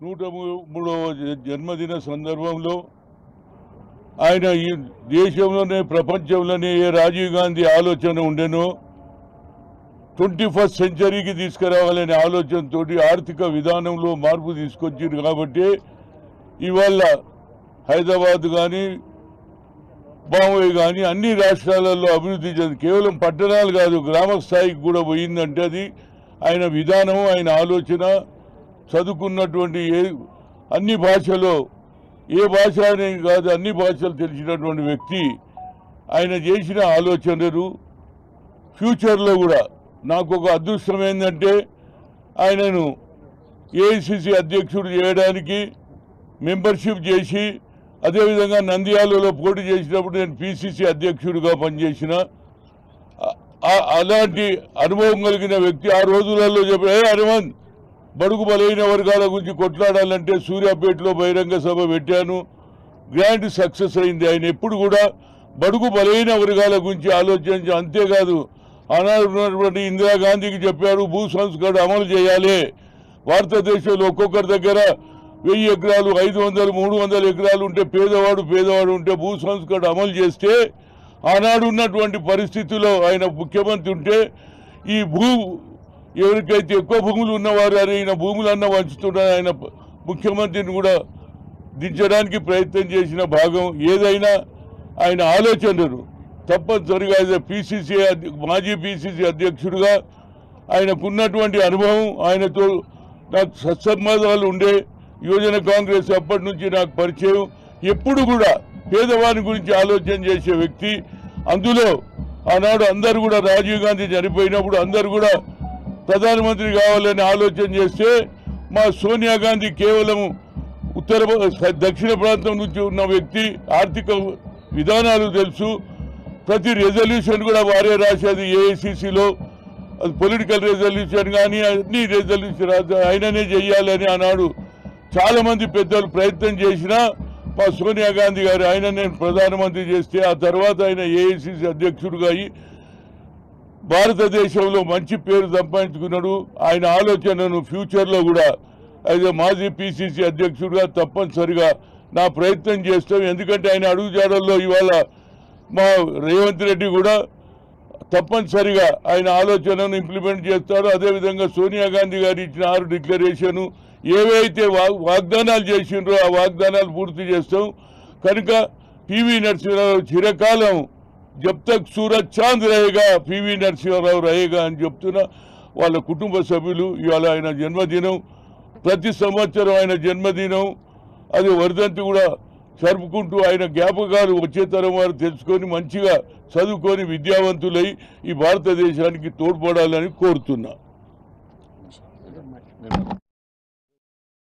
103వ జన్మదిన సందర్భంలో ఆయన ఈ దేశంలోనే ప్రపంచంలోనే ఏ రాజీవ్ గాంధీ ఆలోచన ఉండెనో 21st సెంచరీకి తీసుకురావాలనే ఆలోచనతో ఆర్థిక విధానంలో మార్పు తీసుకొచ్చారు కాబట్టి ఇవాళ హైదరాబాద్ కానీ బాంబే కానీ అన్ని రాష్ట్రాలలో అభివృద్ధి చెంది కేవలం పట్టణాలు కాదు గ్రామ స్థాయికి కూడా పోయిందంటే అది ఆయన విధానం ఆయన ఆలోచన చదువుకున్నటువంటి అన్ని భాషలో ఏ భాష అనే కాదు అన్ని భాషలు తెలిసినటువంటి వ్యక్తి ఆయన చేసిన ఆలోచనలు ఫ్యూచర్లో కూడా నాకు ఒక అదృష్టం ఏంటంటే ఆయనను ఏఐసిసి అధ్యక్షుడు చేయడానికి మెంబర్షిప్ చేసి అదేవిధంగా నంద్యాలలో పోటీ చేసినప్పుడు నేను పిసిసి అధ్యక్షుడిగా పనిచేసిన అలాంటి అనుభవం కలిగిన వ్యక్తి ఆ రోజులలో చెప్పే హనుమంత్ బడుగు బలైన వర్గాల గురించి కొట్లాడాలంటే సూర్యాపేటలో బహిరంగ సభ పెట్టాను గ్రాండ్ సక్సెస్ అయింది ఆయన ఎప్పుడు కూడా బడుగు బలైన వర్గాల గురించి ఆలోచించి అంతేకాదు ఆనాడు ఉన్నటువంటి ఇందిరాగాంధీకి చెప్పారు భూ సంస్కరణ అమలు చేయాలి భారతదేశంలో ఒక్కొక్కరి దగ్గర 1000 ఎకరాలు 500 300 ఎకరాలు ఉంటే పేదవాడు ఉంటే భూ సంస్కరణ అమలు చేస్తే ఆనాడు ఉన్నటువంటి పరిస్థితుల్లో ఆయన ముఖ్యమంత్రి ఉంటే ఈ ఎవరికైతే ఎక్కువ భూములు ఉన్నవారు ఆయన భూములన్నా వంచుతున్నారు ఆయన ముఖ్యమంత్రిని కూడా దించడానికి ప్రయత్నం చేసిన భాగం ఏదైనా ఆయన ఆలోచనలు తప్పనిసరిగా పిసిసి మాజీ పిసిసి అధ్యక్షుడిగా ఆయనకున్నటువంటి అనుభవం ఆయనతో నాకు సత్సంబంధాలు ఉండే యువజన కాంగ్రెస్ అప్పటి నుంచి నాకు పరిచయం ఎప్పుడు కూడా పేదవాని గురించి ఆలోచన చేసే వ్యక్తి అందులో ఆనాడు అందరూ కూడా రాజీవ్ గాంధీ చనిపోయినప్పుడు అందరూ కూడా ప్రధానమంత్రి కావాలని ఆలోచన చేస్తే మా సోనియా గాంధీ కేవలం దక్షిణ ప్రాంతం నుంచి ఉన్న వ్యక్తి ఆర్థిక విధానాలు తెలుసు ప్రతి రెజల్యూషన్ కూడా వారే రాసేది ఏఐసిసిలో అది పొలిటికల్ రెజల్యూషన్ కానీ అన్ని రెజల్యూషన్ ఆయననే చెయ్యాలని ఆనాడు చాలామంది పెద్దలు ప్రయత్నం చేసినా మా సోనియా గాంధీ గారు ఆయన నేను ప్రధానమంత్రి చేస్తే ఆ తర్వాత ఆయన ఏఐసిసి అధ్యక్షుడుగా అయ్యి భారతదేశంలో మంచి పేరు సంపాదించుకున్నాడు ఆయన ఆలోచనను ఫ్యూచర్లో కూడా అయితే మాజీ పిసిసి అధ్యక్షుడిగా తప్పనిసరిగా నా ప్రయత్నం చేస్తాం ఎందుకంటే ఆయన అడుగుజాడల్లో ఇవాళ మా రేవంత్ రెడ్డి కూడా తప్పనిసరిగా ఆయన ఆలోచనను ఇంప్లిమెంట్ చేస్తాడు అదేవిధంగా సోనియా గాంధీ గారు ఇచ్చిన 6 డిక్లరేషను ఏవైతే వాగ్దానాలు చేసిండ్రో ఆ వాగ్దానాలు పూర్తి చేస్తాం కనుక పివి నరసింహారావు చిరకాలం జబ్ తక్ సూరజ్ చాంద్ रहेगा పివి నరసింహారావు रहेगा అని చెప్తున్నా వాళ్ళ కుటుంబ సభ్యులు ఇవాళ ఆయన జన్మదినం ప్రతి సంవత్సరం ఆయన జన్మదినం అది వర్ధంతి కూడా జరుపుకుంటూ ఆయన జ్ఞాపకాలు వచ్చే తరం వారు తెలుసుకొని మంచిగా చదువుకొని విద్యావంతులై ఈ భారతదేశానికి తోడ్పడాలని కోరుతున్నా.